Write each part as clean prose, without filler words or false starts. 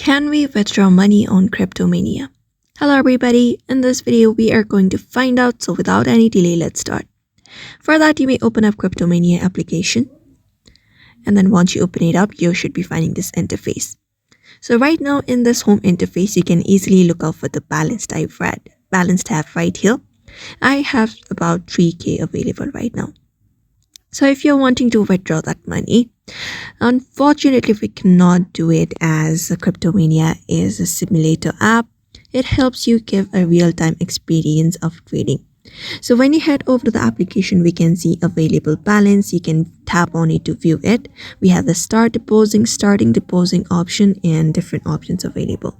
Can we withdraw money on Cryptomania? Hello everybody, in this video we are going to find out, so without any delay let's start. For that you may open up Cryptomania application, and then once you open it up you should be finding this interface. So right now in this home interface you can easily look out for the balance tab right here. I have about 3k available right now. So if you're wanting to withdraw that money, unfortunately we cannot do it as Cryptomania is a simulator app. It helps you give a real-time experience of trading. So when you head over to the application, we can see available balance. You can tap on it to view it. We have the starting depositing option and different options available.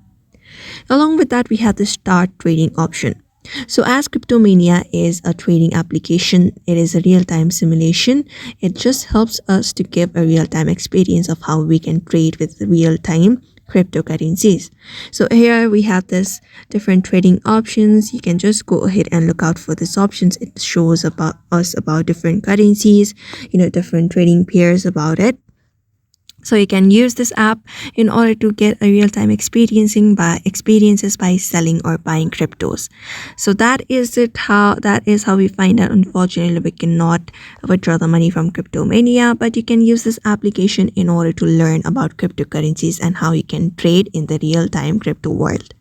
Along with that, we have the start trading option. So as Cryptomania is a trading application, it is a real-time simulation. It just helps us to give a real-time experience of how we can trade with real-time cryptocurrencies. So here we have this different trading options. You can just go ahead and look out for these options. It shows about different currencies, different trading pairs about it. So you can use this app in order to get a real-time experiences by selling or buying cryptos. So that is how we find out. Unfortunately, we cannot withdraw the money from Cryptomania, but you can use this application in order to learn about cryptocurrencies and how you can trade in the real-time crypto world.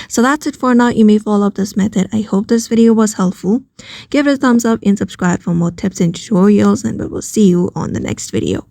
So that's it for now. You may follow up this method. I hope this video was helpful. Give it a thumbs up and subscribe for more tips and tutorials, and we will see you on the next video.